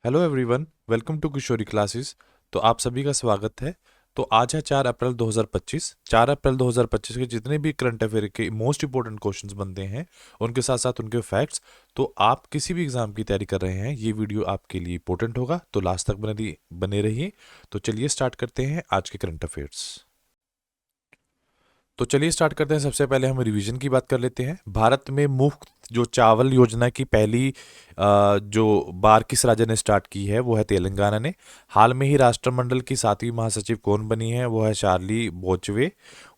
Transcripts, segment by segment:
Hello everyone, welcome to Kishori classes. तो आप सभी का स्वागत है। तो आज है 4 अप्रैल 2025। 4 अप्रैल 2025 के जितने भी करंट अफेयर के मोस्ट इंपॉर्टेंट क्वेश्चंस बनते हैं, उनके साथ साथ उनके फैक्ट्स। तो आप किसी भी एग्जाम की तैयारी कर रहे हैं, ये वीडियो आपके लिए इंपॉर्टेंट होगा, तो लास्ट तक बने रहिए। तो चलिए स्टार्ट करते हैं आज के करंट अफेयर्स। तो चलिए स्टार्ट करते हैं। सबसे पहले हम रिवीजन की बात कर लेते हैं। भारत में मुफ्त जो चावल योजना की पहली जो बार किस राज्य ने स्टार्ट की है, वो है तेलंगाना ने। हाल में ही राष्ट्रमंडल की 7वीं महासचिव कौन बनी है, वो है शार्ली बोचवे।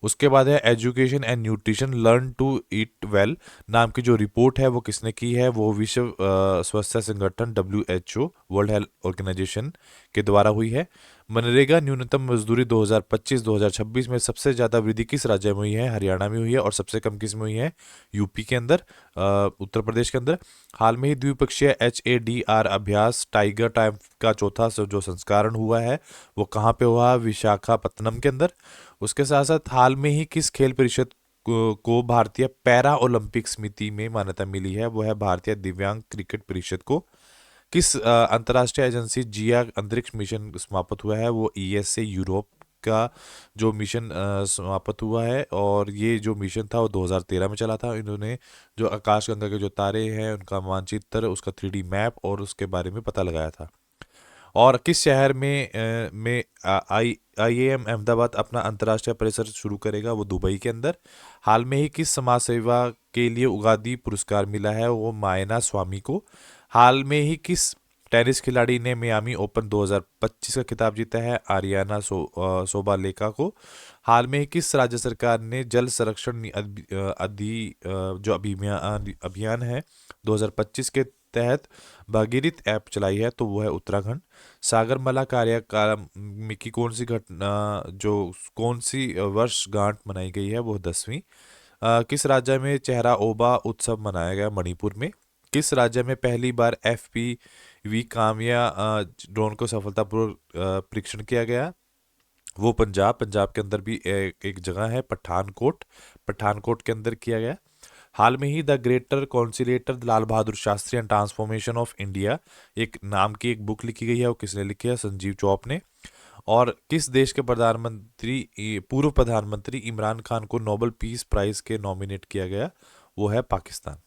उसके बाद है education and nutrition learn to eat well नाम की जो रिपोर्ट है वो किसने की है, वो विश्व स्वास्थ्य संगठन WHO, वर्ल्ड हेल्थ ऑर्गेनाइजेशन के द्वारा हुई है। मनरेगा न्यूनतम मजदूरी 2025-2026 में सबसे ज्यादा वृद्धि किस राज्य में हुई है, हरियाणा में हुई है। और सबसे कम किस में हुई है, यूपी के अंदर, उत्तर प्रदेश के अंदर। हाल में ही द्विपक्षीय HADR अभ्यास टाइगर टाइम का चौथा जो संस्करण हुआ है, वो कहाँ पे हुआ, विशाखापत्तनम के अंदर। उसके साथ साथ हाल में ही किस खेल परिषद को भारतीय पैरा ओलंपिक समिति में मान्यता मिली है, वो है भारतीय दिव्यांग क्रिकेट परिषद को। किस अंतर्राष्ट्रीय एजेंसी जिया अंतरिक्ष मिशन समाप्त हुआ है, वो ESA यूरोप का जो मिशन समाप्त हुआ है। और ये जो मिशन था वो 2013 में चला था। इन्होंने जो आकाशगंगा के जो तारे हैं उनका मानचित्र, उसका 3D मैप और उसके बारे में पता लगाया था। और किस शहर में IIM अहमदाबाद अपना अंतर्राष्ट्रीय परिसर शुरू करेगा, वो दुबई के अंदर। हाल में ही किस समाज सेवा के लिए उगादी पुरस्कार मिला है, वो मायना स्वामी को। हाल में ही किस टेनिस खिलाड़ी ने मियामी ओपन 2025 का खिताब जीता है, आरियाना सोबालेका को। हाल में ही किस राज्य सरकार ने जल संरक्षण जो अभियान है 2025 के तहत भागीरथ ऐप चलाई है, तो वो है उत्तराखंड। सागरमाला कार्यक्रम की कौन सी घटना जो कौन सी वर्षगांठ मनाई गई है, वो 10वीं। किस राज्य में चेहरा ओबा उत्सव मनाया गया, मणिपुर में। किस राज्य में पहली बार FPV कामया ड्रोन को सफलतापूर्वक परीक्षण किया गया, वो पंजाब के अंदर भी एक जगह है, पठानकोट। पठानकोट के अंदर किया गया। हाल में ही the greater conciliator Lal Bahadur Shastri and transformation of India एक नाम की एक बुक लिखी गई है, वो किसने लिखी है, संजीव चौप ने। और किस देश के पूर्व प्रधानमंत्री इमरान खान को नोबेल पीस प्राइज के नॉमिनेट किया गया, वो है पाकिस्तान।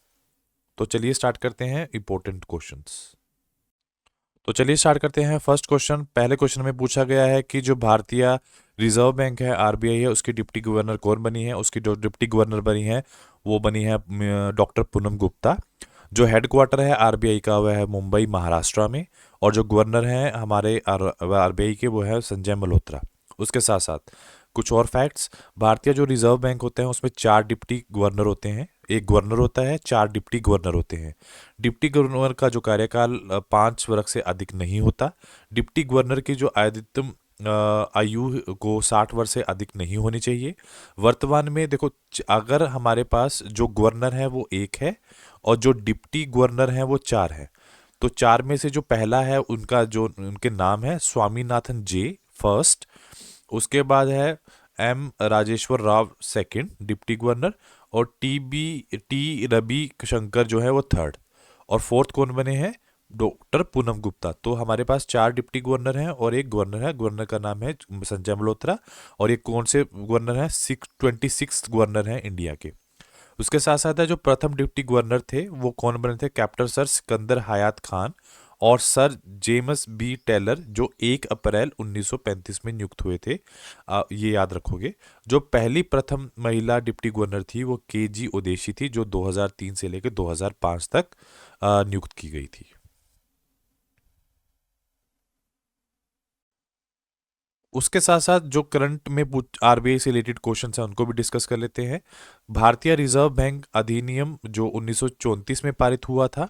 तो चलिए स्टार्ट करते हैं इंपॉर्टेंट क्वेश्चंस। तो चलिए स्टार्ट करते हैं। फर्स्ट क्वेश्चन, पहले क्वेश्चन में पूछा गया है कि जो भारतीय रिजर्व बैंक है, RBI है, उसकी डिप्टी गवर्नर कौन बनी है। उसकी जो डिप्टी गवर्नर बनी है, वो बनी है डॉक्टर पूनम गुप्ता। जो हेडक्वार्टर है RBI का, वह है मुंबई, महाराष्ट्र में। और जो गवर्नर हैं हमारे RBI के, वो है संजय मल्होत्रा। उसके साथ साथ कुछ और फैक्ट्स। भारतीय जो रिजर्व बैंक होते हैं उसमें 4 डिप्टी गवर्नर होते हैं। एक गवर्नर होता है, 4 डिप्टी गवर्नर होते हैं। डिप्टी गवर्नर का जो कार्यकाल 5 वर्ष से अधिक नहीं होता। डिप्टी गवर्नर की जो अधिकतम आयु को 60 वर्ष से अधिक नहीं होनी चाहिए। वर्तमान में देखो, अगर हमारे पास जो गवर्नर है वो एक है और जो डिप्टी गवर्नर है वो 4 है, तो 4 में से जो पहला है उनका जो उनके नाम है स्वामीनाथन जे फर्स्ट। उसके बाद है M Rajeshwar Rao second deputy governor. और टी रवि शंकर जो है वो थर्ड। और फोर्थ कौन बने हैं, डॉक्टर पूनम गुप्ता। तो हमारे पास 4 डिप्टी गवर्नर हैं और एक गवर्नर है। गवर्नर का नाम है संजय मल्होत्रा। और ये कौन से गवर्नर हैं, 26 गवर्नर हैं इंडिया के। उसके साथ साथ है जो प्रथम डिप्टी गवर्नर थे वो कौन बने थे, कैप्टन सर सिकंदर हयात खान और सर जेम्स बी टेलर, जो 1 अप्रैल 1935 में नियुक्त हुए थे। ये याद रखोगे। जो पहली प्रथम महिला डिप्टी गवर्नर थी वो KG उदेशी थी, जो 2003 से लेकर 2005 तक नियुक्त की गई थी। उसके साथ साथ जो करंट में RBI से रिलेटेड क्वेश्चन है उनको भी डिस्कस कर लेते हैं। भारतीय रिजर्व बैंक अधिनियम जो 1934 में पारित हुआ था,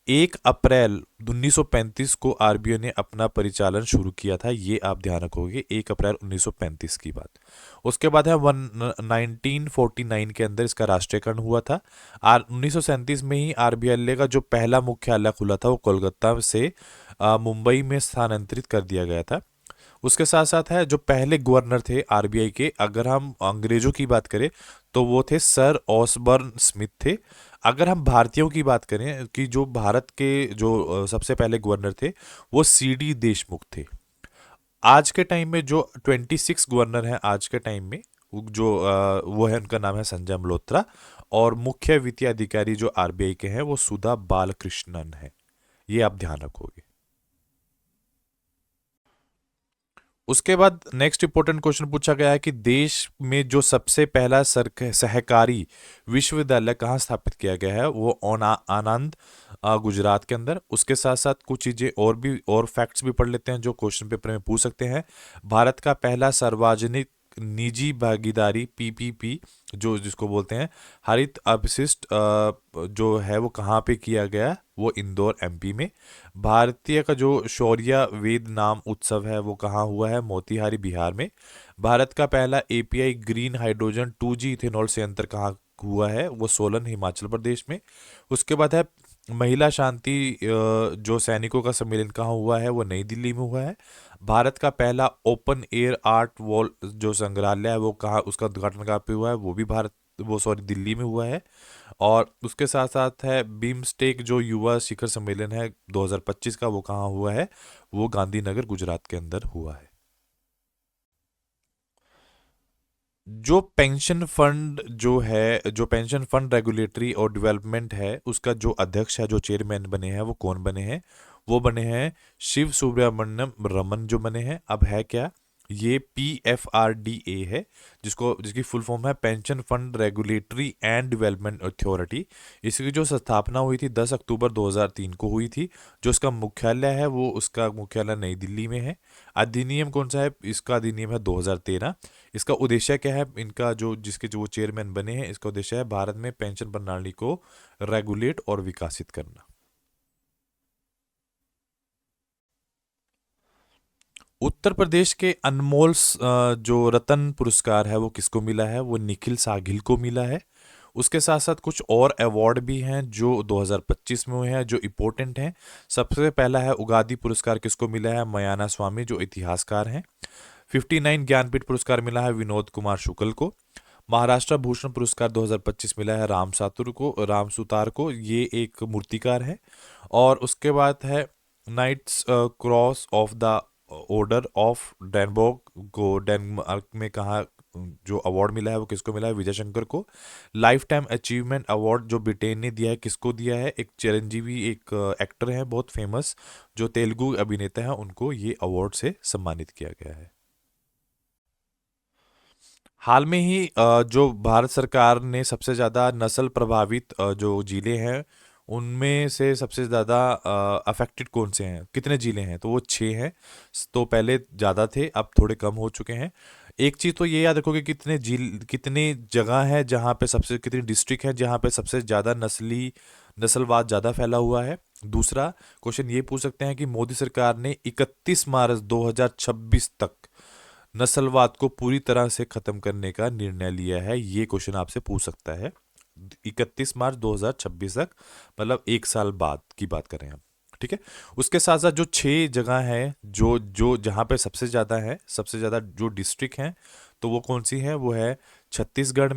1 अप्रैल 1935 को RBI ने अपना परिचालन शुरू किया था। ये आप ध्यान रखोगे, 1 अप्रैल 1935 की बात। उसके बाद है 1949 के अंदर इसका राष्ट्रीयकरण हुआ था। 1937 में ही RBI का जो पहला मुख्यालय खुला था वो कोलकाता से मुंबई में स्थानांतरित कर दिया गया था। उसके साथ साथ है जो पहले गवर्नर थे RBI के, अगर हम अंग्रेजों की बात करें तो वो थे सर ऑसबर्न स्मिथ थे। अगर हम भारतीयों की बात करें कि जो भारत के जो सबसे पहले गवर्नर थे वो सीडी देशमुख थे। आज के टाइम में जो 26 गवर्नर हैं आज के टाइम में, जो वो है, उनका नाम है संजय मल्होत्रा। और मुख्य वित्तीय अधिकारी जो आरबीआई के हैं वो सुधा बालकृष्णन है। ये आप ध्यान रखोगे। उसके बाद नेक्स्ट इंपॉर्टेंट क्वेश्चन पूछा गया है कि देश में जो सबसे पहला सहकारी विश्वविद्यालय कहाँ स्थापित किया गया है, वो आनंद गुजरात के अंदर। उसके साथ साथ कुछ चीजें और फैक्ट्स भी पढ़ लेते हैं जो क्वेश्चन पेपर में पूछ सकते हैं। भारत का पहला सार्वजनिक निजी भागीदारी पीपीपी जो जिसको बोलते हैं हरित अपशिष्ट जो है वो कहाँ पे किया गया, वो इंदौर एमपी में। भारतीय का जो शौर्य वेद नाम उत्सव है वो कहाँ हुआ है, मोतिहारी बिहार में। भारत का पहला API green hydrogen 2G ethanol संयंत्र कहाँ हुआ है, वो सोलन हिमाचल प्रदेश में। उसके बाद है महिला शांति जो सैनिकों का सम्मेलन कहाँ हुआ है, वो नई दिल्ली में हुआ है। भारत का पहला ओपन एयर आर्ट वॉल जो संग्रहालय है वो कहाँ, उसका उद्घाटन कहाँ पे हुआ है, वो भी दिल्ली में हुआ है। और उसके साथ साथ है बीमस्टेक जो युवा शिखर सम्मेलन है 2025 का, वो कहाँ हुआ है, वो गांधीनगर गुजरात के अंदर हुआ है। जो पेंशन फंड रेगुलेटरी और डेवलपमेंट है, उसका जो अध्यक्ष है, जो चेयरमैन बने हैं, वो कौन बने हैं, वो बने हैं शिव सुब्रमण्यम रमन जो बने हैं। अब है क्या, ये PFRDA है, जिसकी फुल फॉर्म है pension fund regulatory and development authority. इसकी जो स्थापना हुई थी 10 अक्टूबर 2003 को हुई थी। जो इसका मुख्यालय है वो उसका मुख्यालय नई दिल्ली में है। अधिनियम कौन सा है, इसका अधिनियम है 2013। इसका उद्देश्य क्या है, इनका जो वो चेयरमैन बने हैं, इसका उद्देश्य है भारत में पेंशन प्रणाली को रेगुलेट और विकसित करना। उत्तर प्रदेश के अनमोल जो रतन पुरस्कार है वो किसको मिला है, वो निखिल साघिल को मिला है। उसके साथ साथ कुछ और अवार्ड भी हैं जो 2025 में हुए हैं जो इम्पोर्टेंट हैं। सबसे पहला है उगादी पुरस्कार किसको मिला है, मयाना स्वामी जो इतिहासकार हैं। 59 ज्ञानपीठ पुरस्कार मिला है विनोद कुमार शुक्ल को। महाराष्ट्र भूषण पुरस्कार 2025 मिला है राम सुतार को, ये एक मूर्तिकार है। और उसके बाद है knights cross of the order of Dannebrog को डेनमार्क में कहा जो अवार्ड मिला है वो किसको मिला है, विजय शंकर को। लाइफ टाइम अचीवमेंट अवार्ड जो ब्रिटेन ने दिया है किसको दिया है, एक चिरंजीवी एक एक्टर है बहुत फेमस जो तेलुगु अभिनेता है, उनको ये अवार्ड से सम्मानित किया गया है। हाल में ही जो भारत सरकार ने सबसे ज़्यादा नस्ल प्रभावित जो जिले हैं उनमें से सबसे ज़्यादा अफेक्टेड कौन से हैं, कितने जिले हैं, तो वो 6 हैं। तो पहले ज़्यादा थे, अब थोड़े कम हो चुके हैं। एक चीज़ तो ये याद रखोगे कितनी जगह है जहाँ पे सबसे, कितनी डिस्ट्रिक्ट है जहाँ पे सबसे ज़्यादा नस्लवाद ज़्यादा फैला हुआ है। दूसरा क्वेश्चन ये पूछ सकते हैं कि मोदी सरकार ने 31 मार्च 2026 तक नस्लवाद को पूरी तरह से खत्म करने का निर्णय लिया है, ये क्वेश्चन आपसे पूछ सकता है। 31 मार्च 2026 तक, मतलब एक साल बाद की बात करें हम, ठीक है। उसके साथ साथ जो 6 जगह हैं जो जो जहाँ पे सबसे ज़्यादा जो डिस्ट्रिक्ट हैं, तो वो कौन सी हैं, वो है छत्तीसगढ़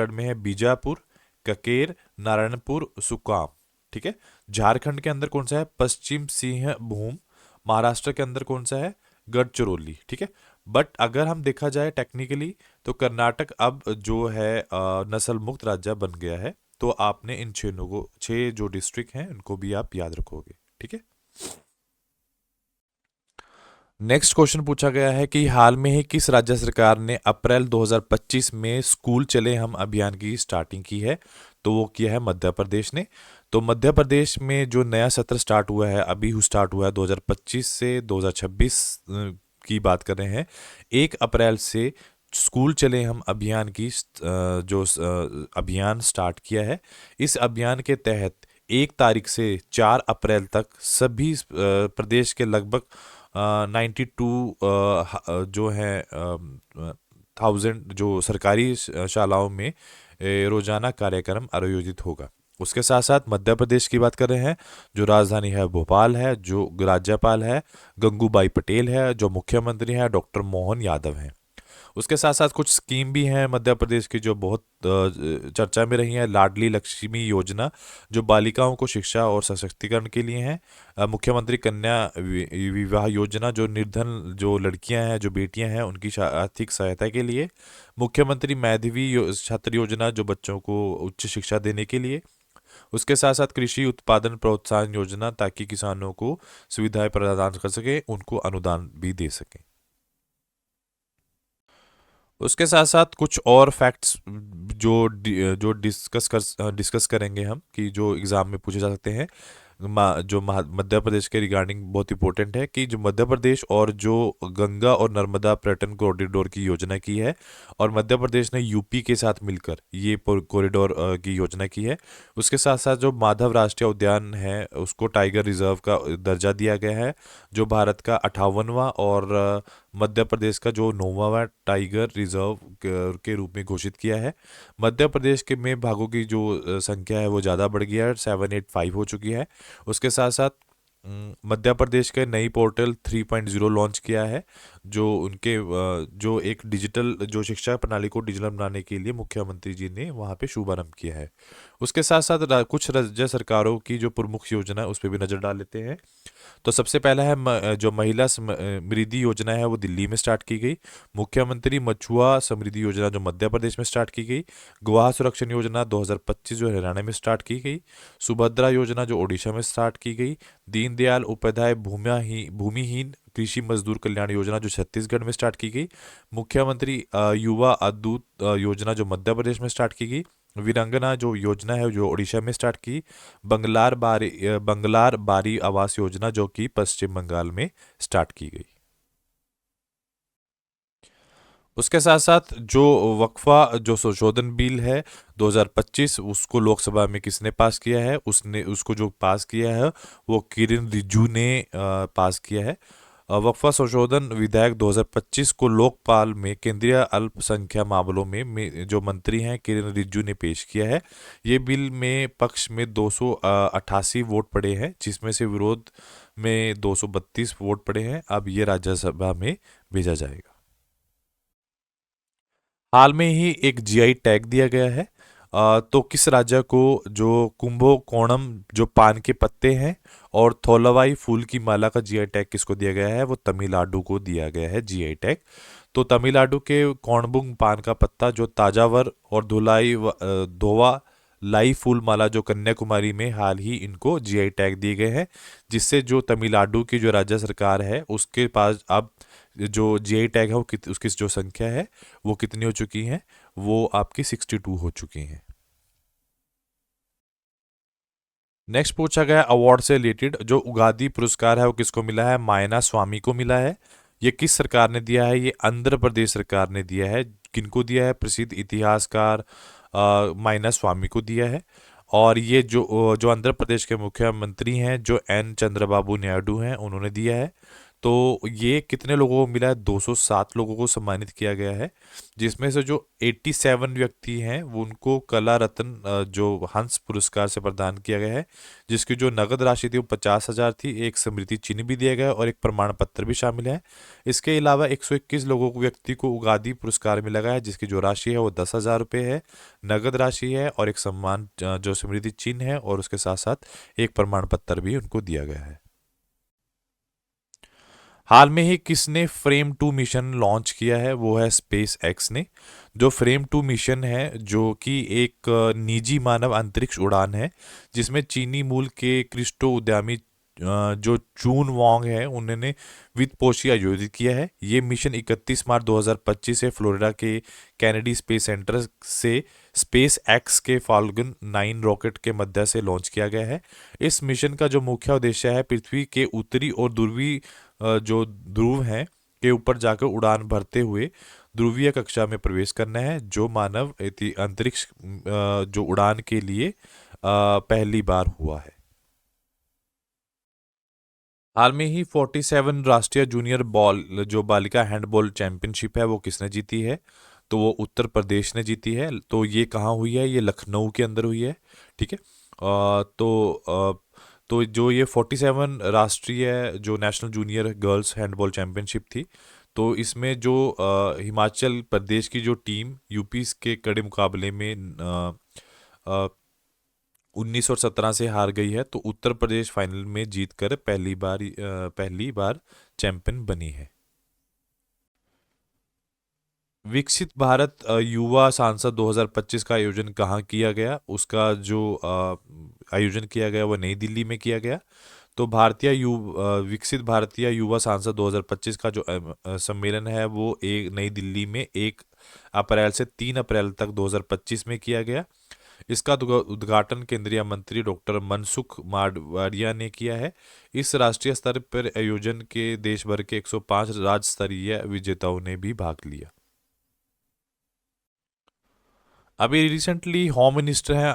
में है बीजापुर, ककेर, नारायणपुर, सुकाम, ठीक है। झारखंड के अंदर कौन सा है, पश्चिम सिंहभूम। महाराष्ट्र के अंदर कौन सा है, गढ़चिरौली, ठीक है। बट अगर हम देखा जाए टेक्निकली तो कर्नाटक अब जो है नस्ल मुक्त राज्य बन गया है। तो आपने इन 6 जो डिस्ट्रिक्ट हैं उनको भी आप याद रखोगे, ठीक है। नेक्स्ट क्वेश्चन पूछा गया है कि हाल में ही किस राज्य सरकार ने अप्रैल 2025 में स्कूल चले हम अभियान की स्टार्टिंग की है, तो वो किया है मध्य प्रदेश ने। तो मध्य प्रदेश में जो नया सत्र स्टार्ट हुआ है, अभी स्टार्ट हुआ है 2025 से 2026 की बात कर रहे हैं। 1 अप्रैल से स्कूल चले हम अभियान की अभियान स्टार्ट किया है। इस अभियान के तहत 1 तारीख से 4 अप्रैल तक सभी प्रदेश के लगभग 92 जो है 1000 जो सरकारी शालाओं में रोजाना कार्यक्रम आयोजित होगा। उसके साथ साथ मध्य प्रदेश की बात कर रहे हैं, जो राजधानी है भोपाल है, जो राज्यपाल है गंगूबाई पटेल है, जो मुख्यमंत्री है डॉक्टर मोहन यादव हैं। उसके साथ साथ कुछ स्कीम भी हैं मध्य प्रदेश की जो बहुत चर्चा में रही हैं। लाडली लक्ष्मी योजना जो बालिकाओं को शिक्षा और सशक्तिकरण के लिए है। मुख्यमंत्री कन्या विवाह योजना जो निर्धन जो लड़कियां हैं, जो बेटियां हैं, उनकी आर्थिक सहायता के लिए। मुख्यमंत्री मेधावी छात्र योजना जो बच्चों को उच्च शिक्षा देने के लिए। उसके साथ साथ कृषि उत्पादन प्रोत्साहन योजना ताकि किसानों को सुविधाएं प्रदान कर सके, उनको अनुदान भी दे सके। उसके साथ साथ कुछ और फैक्ट्स जो डिस्कस करेंगे हम कि जो एग्जाम में पूछे जा सकते हैं। मध्य प्रदेश के रिगार्डिंग बहुत इंपॉर्टेंट है कि जो मध्य प्रदेश और जो गंगा और नर्मदा पर्यटन कॉरिडोर की योजना की है, और मध्य प्रदेश ने यूपी के साथ मिलकर ये कॉरिडोर की योजना की है। उसके साथ साथ जो माधव राष्ट्रीय उद्यान है उसको टाइगर रिजर्व का दर्जा दिया गया है, जो भारत का 58वां और मध्य प्रदेश का जो 9वां टाइगर रिजर्व के रूप में घोषित किया है। मध्य प्रदेश के में भागों की जो संख्या है वो ज़्यादा बढ़ गया है, 785 हो चुकी है। उसके साथ साथ मध्य प्रदेश के नई पोर्टल 3.0 लॉन्च किया है, जो उनके जो एक डिजिटल जो शिक्षा प्रणाली को डिजिटल बनाने के लिए मुख्यमंत्री जी ने वहाँ पे शुभारंभ किया है। उसके साथ साथ कुछ राज्य सरकारों की जो प्रमुख योजना है उस पर भी नज़र डाल लेते हैं। तो सबसे पहला है जो महिला समृद्धि योजना है वो दिल्ली में स्टार्ट की गई। मुख्यमंत्री मछुआ समृद्धि योजना जो मध्य प्रदेश में स्टार्ट की गई। गवाह सुरक्षण योजना 2025 जो हरियाणा में स्टार्ट की गई। सुभद्रा योजना जो ओडिशा में स्टार्ट की गई। दीनदयाल उपाध्याय भूमिहीन कृषि मजदूर कल्याण योजना जो छत्तीसगढ़ में स्टार्ट की गई। मुख्यमंत्री युवा अद्भुत योजना जो मध्य प्रदेश में स्टार्ट की गई। वीरांगना जो योजना है जो ओडिशा में स्टार्ट की। बंगलार बारी आवास योजना जो कि पश्चिम बंगाल में स्टार्ट की गई। उसके साथ साथ जो वक्फा जो संशोधन बिल है 2025 उसको लोकसभा में किसने पास किया है, उसने उसको जो पास किया है वो किरण रिज्जू ने पास किया है। वक्फा संशोधन विधेयक 2025 को लोकपाल में केंद्रीय अल्पसंख्यक मामलों में जो मंत्री हैं किरण रिज्जू ने पेश किया है। ये बिल में पक्ष में 288 वोट पड़े हैं, जिसमें से विरोध में 232 वोट पड़े हैं। अब ये राज्यसभा में भेजा जाएगा। हाल में ही एक जीआई टैग दिया गया है। तो किस राज्य को जो कुंभकोणम जो पान के पत्ते हैं और थोलावाई फूल की माला का जीआई टैग किसको दिया गया है, वो तमिलनाडु को दिया गया है जीआई टैग। तो तमिलनाडु के कोणबुंग पान का पत्ता जो ताजावर और धोवा लाई फूल माला जो कन्याकुमारी में हाल ही इनको जीआई टैग दिए गए हैं, जिससे जो तमिलनाडु की जो राज्य सरकार है उसके पास अब जो जीआई टैग है वो उसकी जो संख्या है वो कितनी हो चुकी है, वो आपकी 62 हो चुकी हैं। नेक्स्ट पूछा गया अवार्ड से रिलेटेड, जो उगादी पुरस्कार है वो किसको मिला है, मायना स्वामी को मिला है। ये किस सरकार ने दिया है, ये आंध्र प्रदेश सरकार ने दिया है। किनको दिया है, प्रसिद्ध इतिहासकार मायना स्वामी को दिया है। और ये जो जो आंध्र प्रदेश के मुख्यमंत्री हैं जो एन चंद्रबाबू नायडू हैं उन्होंने दिया है। तो ये कितने लोगों को मिला है, 207 लोगों को सम्मानित किया गया है, जिसमें से जो 87 व्यक्ति हैं वो उनको कला रत्न जो हंस पुरस्कार से प्रदान किया गया है, जिसकी जो नगद राशि थी वो 50,000 थी। एक स्मृति चिन्ह भी दिया गया है और एक प्रमाण पत्र भी शामिल है। इसके अलावा 121 लोगों को व्यक्ति को उगादी पुरस्कार मिला गया है, जिसकी जो राशि है वो 10,000 रुपये है, नगद राशि है और एक सम्मान जो स्मृति चिन्ह है, और उसके साथ साथ एक प्रमाण पत्र भी उनको दिया गया है। हाल में ही किसने फ्रेम 2 मिशन लॉन्च किया है, वो है स्पेस एक्स ने। जो फ्रेम 2 मिशन है जो कि एक निजी मानव अंतरिक्ष उड़ान है, जिसमें चीनी मूल के क्रिस्टो उद्यमी जो चून वांग है उन्होंने वित्त पोषी आयोजित किया है। ये मिशन 31 मार्च 2025 से फ्लोरिडा के कैनेडी स्पेस सेंटर से स्पेस एक्स के फाल्कन 9 रॉकेट के मध्य से लॉन्च किया गया है। इस मिशन का जो मुख्य उद्देश्य है पृथ्वी के उत्तरी और ध्रुवी जो ध्रुव हैं के ऊपर जाकर उड़ान भरते हुए ध्रुवीय कक्षा में प्रवेश करना है, जो मानव अंतरिक्ष जो उड़ान के लिए पहली बार हुआ है। हाल में ही 47 राष्ट्रीय जूनियर बॉल जो बालिका हैंडबॉल चैंपियनशिप है वो किसने जीती है, तो वो उत्तर प्रदेश ने जीती है। तो ये कहाँ हुई है, ये लखनऊ के अंदर हुई है। ठीक है। तो जो ये 47 राष्ट्रीय जो national junior girls handball championship थी, तो इसमें जो हिमाचल प्रदेश की जो टीम यूपी के कड़े मुकाबले में 19 और 17 से हार गई है, तो उत्तर प्रदेश फाइनल में जीतकर पहली बार चैंपियन बनी है। विकसित भारत युवा सांसद 2025 का आयोजन कहाँ किया गया? उसका जो आयोजन किया गया वो नई दिल्ली में किया गया। तो विकसित भारतीय युवा सांसद 2025 का जो सम्मेलन है वो एक नई दिल्ली में 1 अप्रैल से 3 अप्रैल तक 2025 में किया गया। इसका उद्घाटन केंद्रीय मंत्री डॉक्टर मनसुख मांडविया ने किया है। इस राष्ट्रीय स्तर पर आयोजन के देश भर के 105 राज्य स्तरीय विजेताओं ने भी भाग लिया। अभी रिसेंटली होम मिनिस्टर हैं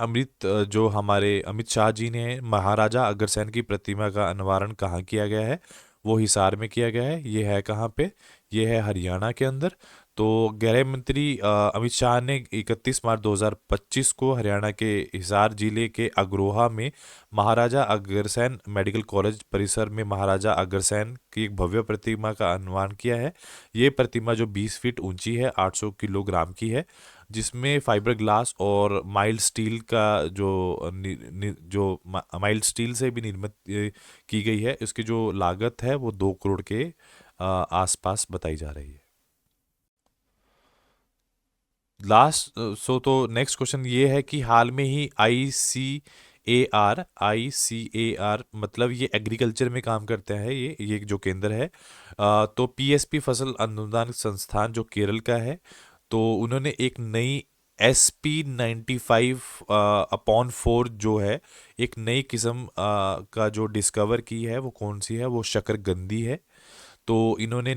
जो हमारे अमित शाह जी ने महाराजा अग्रसेन की प्रतिमा का अनावरण कहाँ किया गया है? वो हिसार में किया गया है। ये है कहाँ पे? ये है हरियाणा के अंदर। तो गृह मंत्री अमित शाह ने 31 मार्च 2025 को हरियाणा के हिसार जिले के अग्रोहा में महाराजा अग्रसेन मेडिकल कॉलेज परिसर में महाराजा अग्रसेन की एक भव्य प्रतिमा का अनावरण किया है। ये प्रतिमा जो 20 फीट ऊंची है, 800 किलोग्राम की है, जिसमें फाइबर ग्लास और माइल्ड स्टील का माइल्ड स्टील से भी निर्मित की गई है। इसकी जो लागत है वो 2 करोड़ के आसपास बताई जा रही है। तो नेक्स्ट क्वेश्चन ये है कि हाल में ही आई सी ए आर मतलब ये एग्रीकल्चर में काम करते हैं, ये जो केंद्र है। तो पीएसपी फसल अनुदान संस्थान जो केरल का है, तो उन्होंने एक नई SP95/4 जो है, एक नई किस्म का जो डिस्कवर की है वो कौन सी है? वो शकरकंदी है। तो इन्होंने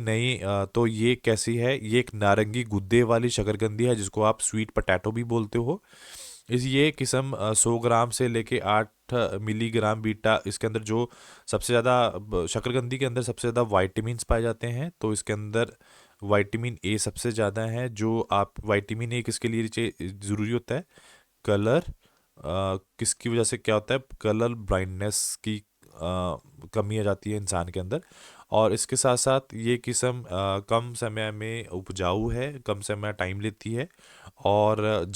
तो ये कैसी है? ये एक नारंगी गुद्दे वाली शकरकंदी है जिसको आप स्वीट पटैटो भी बोलते हो। ये किस्म 100 ग्राम से लेके 8 मिलीग्राम बीटा, इसके अंदर जो सबसे ज़्यादा शकरकंदी के अंदर सबसे ज़्यादा वाइटामिन्स पाए जाते हैं। तो इसके अंदर विटामिन ए सबसे ज़्यादा है। जो आप विटामिन ए किसके लिए ज़रूरी होता है? कलर किसकी वजह से क्या होता है? कलर ब्लाइंडनेस की कमी आ जाती है इंसान के अंदर। और इसके साथ साथ ये किस्म कम समय में उपजाऊ है, कम समय टाइम लेती है, और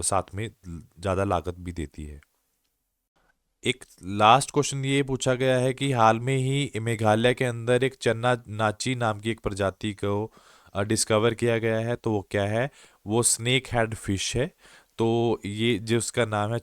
साथ में ज़्यादा लागत भी देती है। एक लास्ट क्वेश्चन ये पूछा गया है कि हाल में ही मेघालय के अंदर एक चन्ना नाची नाम की एक प्रजाति को डिस्कवर किया गया है। तो वो क्या है? वो स्नेक हेड फिश है। तो ये जो उसका नाम है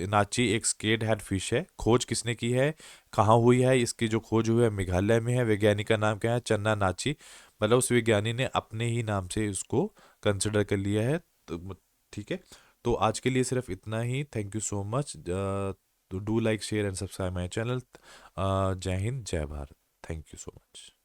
नाची, एक स्केड हेड फिश है। खोज किसने की है? कहाँ हुई है? इसकी जो खोज हुई है मेघालय में है। वैज्ञानिक का नाम क्या है? चन्ना नाची। मतलब उस वैज्ञानिक ने अपने ही नाम से उसको कंसिडर कर लिया है। तो ठीक है। तो आज के लिए सिर्फ इतना ही। Thank you so much. तो do like, share and subscribe my channel. जय हिंद, जय Bharat. Thank you so much.